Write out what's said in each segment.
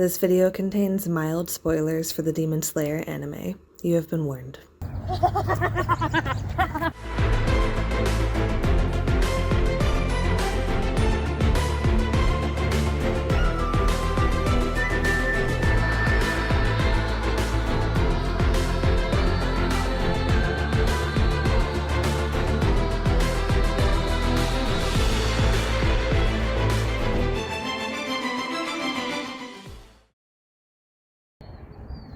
This video contains mild spoilers for the Demon Slayer anime. You have been warned.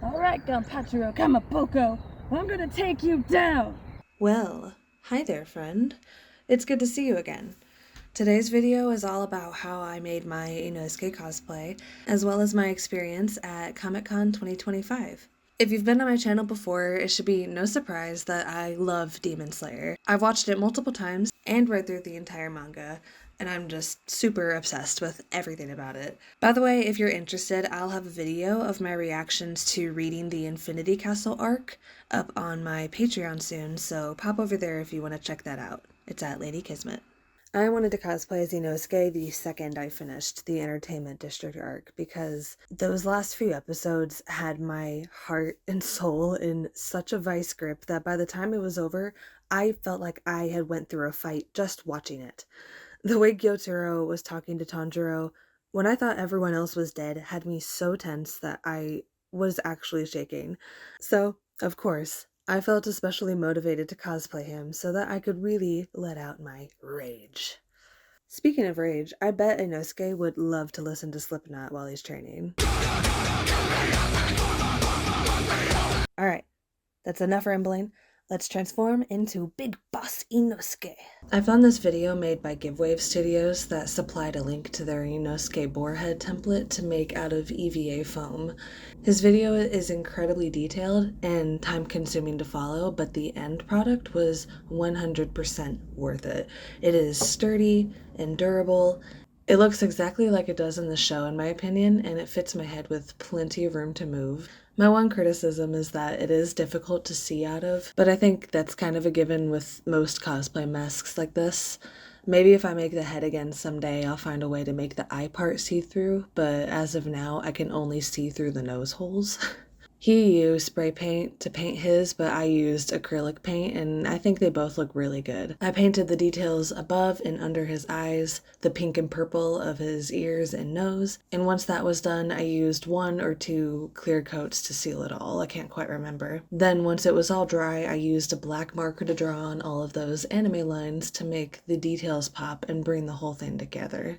Alright, Gunpachiro Kamaboko, I'm gonna take you down! Well, hi there, friend. It's good to see you again. Today's video is all about how I made my INOSUKE cosplay, as well as my experience at Comic Con 2025. If you've been on my channel before, it should be no surprise that I love Demon Slayer. I've watched it multiple times and read through the entire manga, and I'm just super obsessed with everything about it. By the way, if you're interested, I'll have a video of my reactions to reading the Infinity Castle arc up on my Patreon soon, so pop over there if you want to check that out. It's at Lady Kismet. I wanted to cosplay as Inosuke the second I finished the Entertainment District arc because those last few episodes had my heart and soul in such a vice grip that by the time it was over, I felt like I had went through a fight just watching it. The way Gyotaro was talking to Tanjiro when I thought everyone else was dead had me so tense that I was actually shaking. So, of course, I felt especially motivated to cosplay him so that I could really let out my rage. Speaking of rage, I bet Inosuke would love to listen to Slipknot while he's training. Alright, that's enough rambling. Let's transform into Big Boss Inosuke. I found this video made by Givewave Studios that supplied a link to their Inosuke boarhead template to make out of EVA foam. His video is incredibly detailed and time-consuming to follow, but the end product was 100% worth it. It is sturdy and durable. It looks exactly like it does in the show in my opinion, and it fits my head with plenty of room to move. My one criticism is that it is difficult to see out of, but I think that's kind of a given with most cosplay masks like this. Maybe if I make the head again someday, I'll find a way to make the eye part see-through, but as of now, I can only see through the nose holes. He used spray paint to paint his, but I used acrylic paint, and I think they both look really good. I painted the details above and under his eyes, the pink and purple of his ears and nose, and once that was done, I used 1 or 2 clear coats to seal it all. I can't quite remember. Then once it was all dry, I used a black marker to draw on all of those anime lines to make the details pop and bring the whole thing together.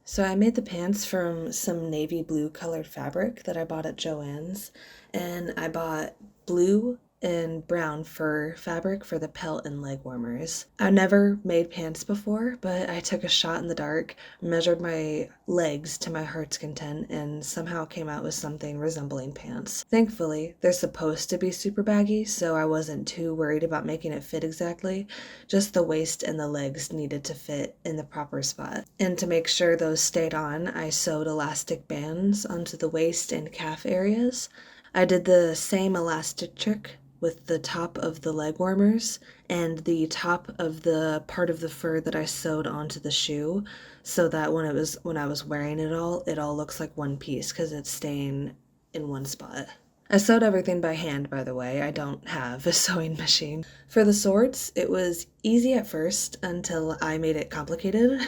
So I made the pants from some navy blue colored fabric that I bought at Joann's, and I bought blue and brown fur fabric for the pelt and leg warmers. I've never made pants before, but I took a shot in the dark, measured my legs to my heart's content, and somehow came out with something resembling pants. Thankfully, they're supposed to be super baggy, so I wasn't too worried about making it fit exactly. Just the waist and the legs needed to fit in the proper spot. And to make sure those stayed on, I sewed elastic bands onto the waist and calf areas. I did the same elastic trick with the top of the leg warmers and the top of the part of the fur that I sewed onto the shoe, so that when I was wearing it all looks like one piece because it's staying in one spot. I sewed everything by hand, by the way. I don't have a sewing machine. For the swords, it was easy at first until I made it complicated.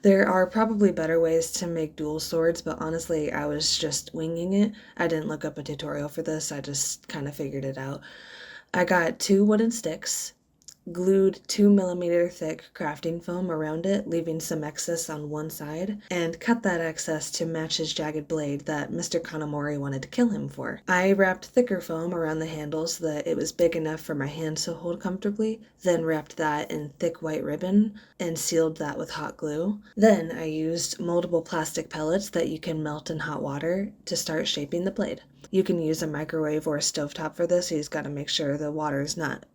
There are probably better ways to make dual swords, but honestly, I was just winging it. I didn't look up a tutorial for this, I just kind of figured it out. I got 2 wooden sticks, glued 2mm thick crafting foam around it, leaving some excess on one side, and cut that excess to match his jagged blade that Mr. Kanamori wanted to kill him for. I wrapped thicker foam around the handle so that it was big enough for my hands to hold comfortably, then wrapped that in thick white ribbon and sealed that with hot glue. Then I used moldable plastic pellets that you can melt in hot water to start shaping the blade. You can use a microwave or a stovetop for this, so you just gotta make sure the water is not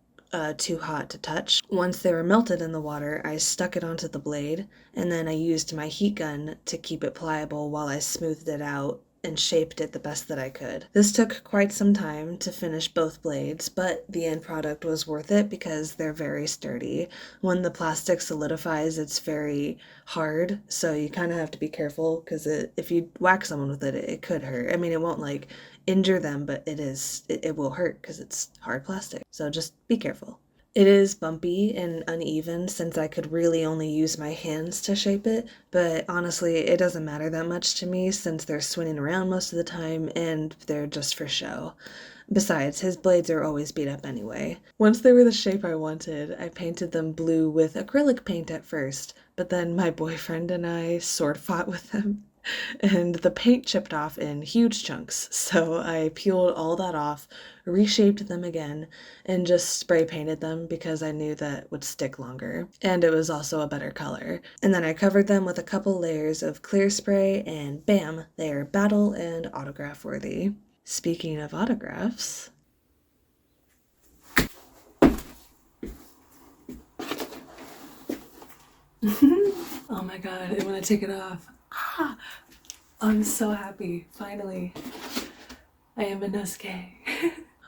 too hot to touch. Once they were melted in the water, I stuck it onto the blade, and then I used my heat gun to keep it pliable while I smoothed it out and shaped it the best that I could. This took quite some time to finish both blades, but the end product was worth it because they're very sturdy. When the plastic solidifies, it's very hard, so you kind of have to be careful because if you whack someone with it, it could hurt. I mean, it won't like injure them, but it will hurt because it's hard plastic. So just be careful. It is bumpy and uneven since I could really only use my hands to shape it, but honestly, it doesn't matter that much to me since they're swinging around most of the time and they're just for show. Besides, his blades are always beat up anyway. Once they were the shape I wanted, I painted them blue with acrylic paint at first, but then my boyfriend and I sword fought with them. And the paint chipped off in huge chunks, so I peeled all that off, reshaped them again, and just spray painted them because I knew that would stick longer. And it was also a better color. And then I covered them with a couple layers of clear spray, and bam, they are battle and autograph worthy. Speaking of autographs... Oh my god, I want to take it off. Ah, I'm so happy. Finally, I am INOSUKE.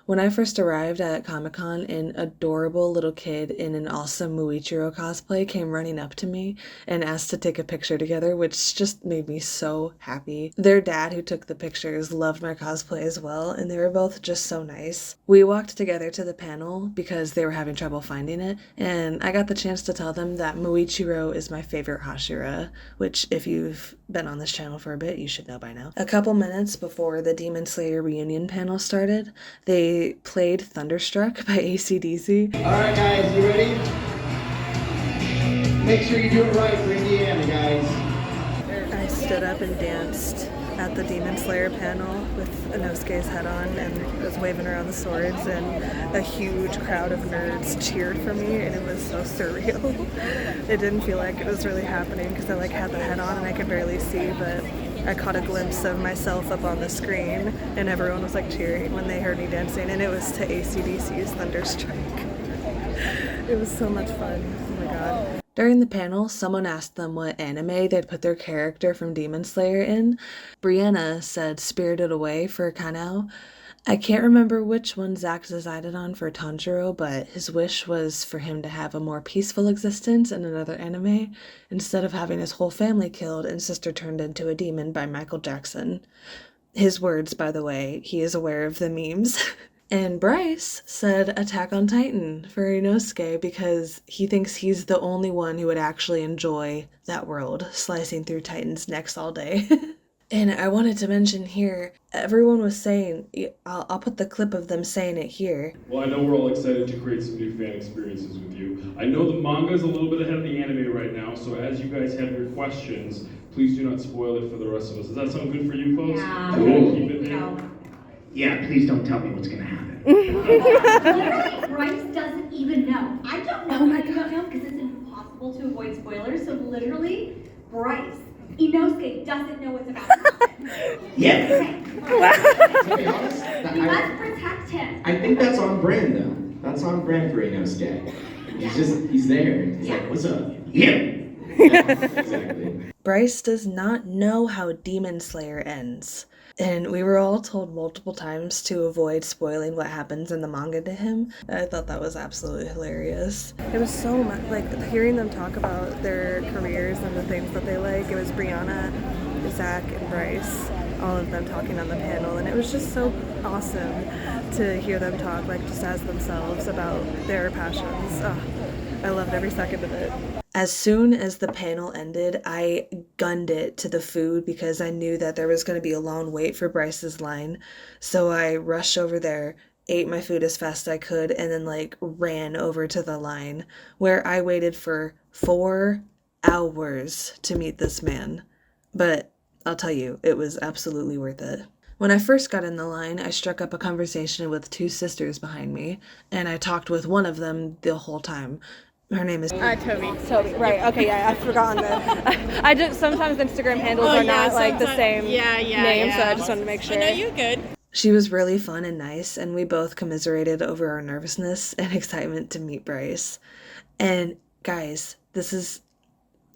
When I first arrived at Comic Con, an adorable little kid in an awesome Muichiro cosplay came running up to me and asked to take a picture together, which just made me so happy. Their dad, who took the pictures, loved my cosplay as well, and they were both just so nice. We walked together to the panel because they were having trouble finding it, and I got the chance to tell them that Muichiro is my favorite Hashira, which if you've been on this channel for a bit, you should know by now. A couple minutes before the Demon Slayer reunion panel started, they played Thunderstruck by AC/DC. Alright guys, you ready? Make sure you do it right for Indiana, guys. I stood up and danced at the Demon Slayer panel with INOSUKE's head on and was waving around the swords, and a huge crowd of nerds cheered for me, and it was so surreal. It didn't feel like it was really happening because I had the head on and I could barely see, but I caught a glimpse of myself up on the screen and everyone was cheering when they heard me dancing, and it was to AC/DC's Thunderstruck. It was so much fun. Oh my god. During the panel, someone asked them what anime they'd put their character from Demon Slayer in. Brianna said Spirited Away for Kanao. I can't remember which one Zach decided on for Tanjiro, but his wish was for him to have a more peaceful existence in another anime, instead of having his whole family killed and sister turned into a demon by Michael Jackson. His words, by the way, he is aware of the memes. And Bryce said Attack on Titan for INOSUKE because he thinks he's the only one who would actually enjoy that world, slicing through Titan's necks all day. And I wanted to mention here, everyone was saying, I'll put the clip of them saying it here. Well, I know we're all excited to create some new fan experiences with you. I know the manga is a little bit ahead of the anime right now, so as you guys have your questions, please do not spoil it for the rest of us. Does that sound good for you folks? Yeah. Cool. Keep it there? Yeah, please don't tell me what's gonna happen. Literally, Bryce doesn't even know. I don't know. Oh my I don't know because it's impossible to avoid spoilers. So literally, Bryce, INOSUKE doesn't know what's about to happen. Yeah. Okay. To be honest, We must protect him. I think that's on brand though. That's on brand for INOSUKE. He's there. He's like, what's up? Yeah. Exactly. Bryce does not know how Demon Slayer ends. And we were all told multiple times to avoid spoiling what happens in the manga to him. I thought that was absolutely hilarious. It was so much, hearing them talk about their careers and the things that they like. It was Brianna, Zach, and Bryce, all of them talking on the panel, and it was just so awesome to hear them talk, just as themselves, about their passions. Oh, I loved every second of it. As soon as the panel ended, I gunned it to the food because I knew that there was going to be a long wait for Bryce's line. So I rushed over there, ate my food as fast as I could, and then ran over to the line where I waited for 4 hours to meet this man. But I'll tell you, it was absolutely worth it. When I first got in the line, I struck up a conversation with 2 sisters behind me, and I talked with one of them the whole time. Her name is Toby, right. Okay, yeah, I've forgotten that. I just sometimes Instagram handles are not the same name, so I just wanted to make sure. No, you're good. She was really fun and nice, and we both commiserated over our nervousness and excitement to meet Bryce. And guys,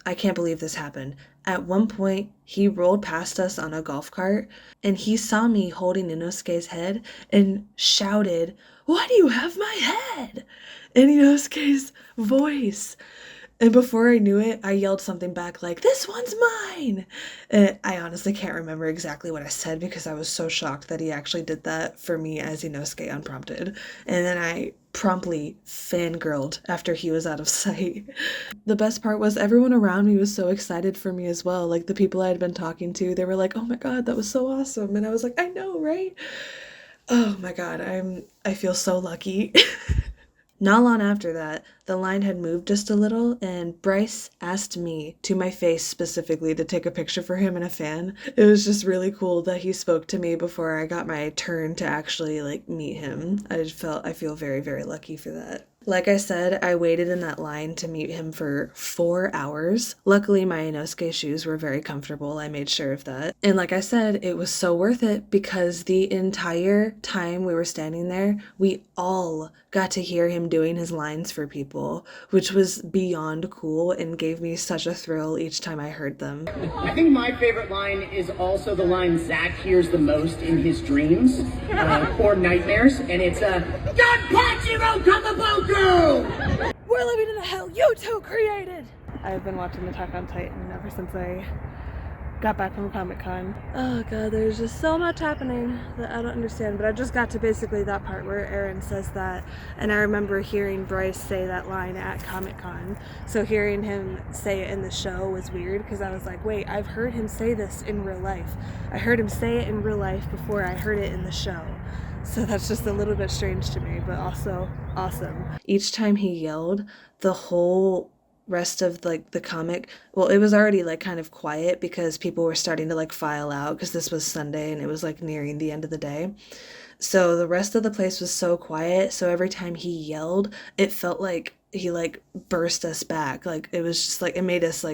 I can't believe this happened. At one point, he rolled past us on a golf cart, and he saw me holding Inosuke's head and shouted, "Why do you have my head?" in Inosuke's voice. And before I knew it, I yelled something back like, "This one's mine!" And I honestly can't remember exactly what I said because I was so shocked that he actually did that for me as Inosuke unprompted. And then I promptly fangirled after he was out of sight. The best part was everyone around me was so excited for me as well. Like the people I had been talking to, they were like, "Oh my God, that was so awesome." And I was like, "I know, right?" Oh my God, I feel so lucky. Not long after that, the line had moved just a little, and Bryce asked me to my face specifically to take a picture for him and a fan. It was just really cool that he spoke to me before I got my turn to actually meet him. I feel very, very lucky for that. Like I said, I waited in that line to meet him for 4 hours. Luckily, my Inosuke shoes were very comfortable. I made sure of that. And like I said, it was so worth it because the entire time we were standing there, we all got to hear him doing his lines for people, which was beyond cool and gave me such a thrill each time I heard them. I think my favorite line is also the line Zach hears the most in his dreams or nightmares, and it's "God Pachiro Kamaboku!" We're living in a hell you two created! I've been watching Attack on Titan ever since I got back from Comic Con. Oh god, there's just so much happening that I don't understand, but I just got to basically that part where Eren says that, and I remember hearing Bryce say that line at Comic Con, so hearing him say it in the show was weird, because I was like, wait, I've heard him say this in real life. I heard him say it in real life before I heard it in the show. So that's just a little bit strange to me, but also awesome. Each time he yelled, the whole rest of the comic, well, it was already kind of quiet because people were starting to file out because this was Sunday and it was nearing the end of the day. So the rest of the place was so quiet, so every time he yelled, it felt like he burst us back. It was just it made us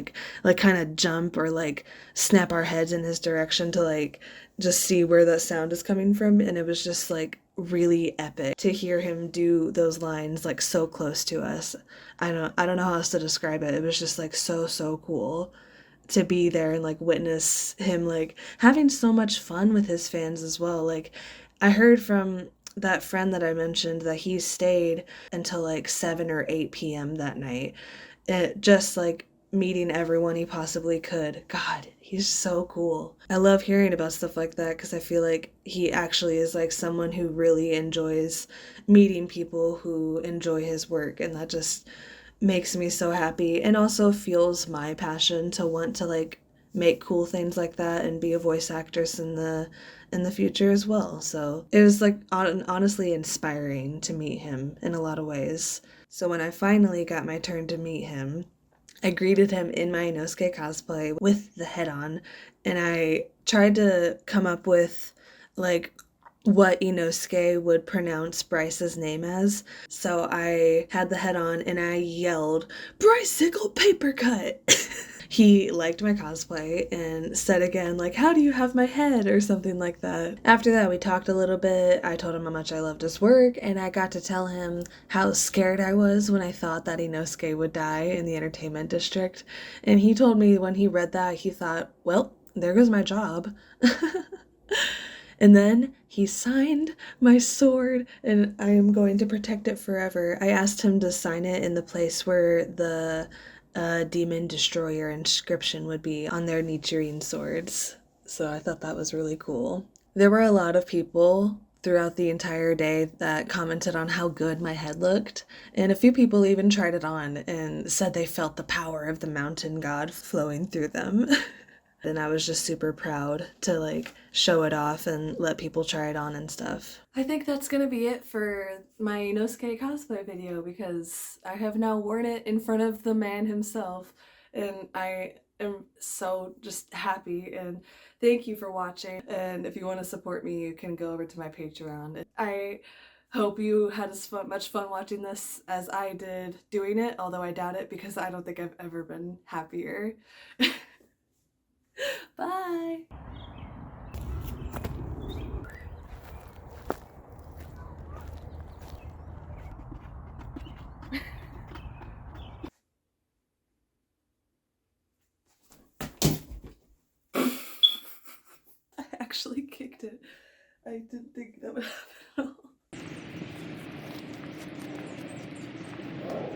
kind of jump or snap our heads in his direction to just see where the sound is coming from, and it was just really epic to hear him do those lines so close to us. I don't know how else to describe it. It was just so cool to be there and witness him having so much fun with his fans as well. I heard from that friend that I mentioned that he stayed until 7 or 8 p.m. that night. Just meeting everyone he possibly could. God, he's so cool. I love hearing about stuff like that because I feel like he actually is someone who really enjoys meeting people who enjoy his work, and that just makes me so happy and also fuels my passion to want to make cool things like that and be a voice actress in the future as well. So it was honestly inspiring to meet him in a lot of ways. So when I finally got my turn to meet him, I greeted him in my Inosuke cosplay with the head on, and I tried to come up with what Inosuke would pronounce Bryce's name as. So I had the head on and I yelled, "Brycicle paper cut!" He liked my cosplay and said again, "How do you have my head?" or something like that. After that, we talked a little bit. I told him how much I loved his work, and I got to tell him how scared I was when I thought that Inosuke would die in the entertainment district. And he told me when he read that, he thought, well, there goes my job. And then he signed my sword, and I am going to protect it forever. I asked him to sign it in the place where the demon destroyer inscription would be on their Nichirin swords. So I thought that was really cool. There were a lot of people throughout the entire day that commented on how good my head looked, and a few people even tried it on and said they felt the power of the mountain god flowing through them. And I was just super proud to show it off and let people try it on and stuff. I think that's gonna be it for my Inosuke cosplay video because I have now worn it in front of the man himself, and I am so just happy, and thank you for watching. And if you want to support me, you can go over to my Patreon. I hope you had as much fun watching this as I did doing it, although I doubt it because I don't think I've ever been happier. Bye! actually kicked it. I didn't think that would happen.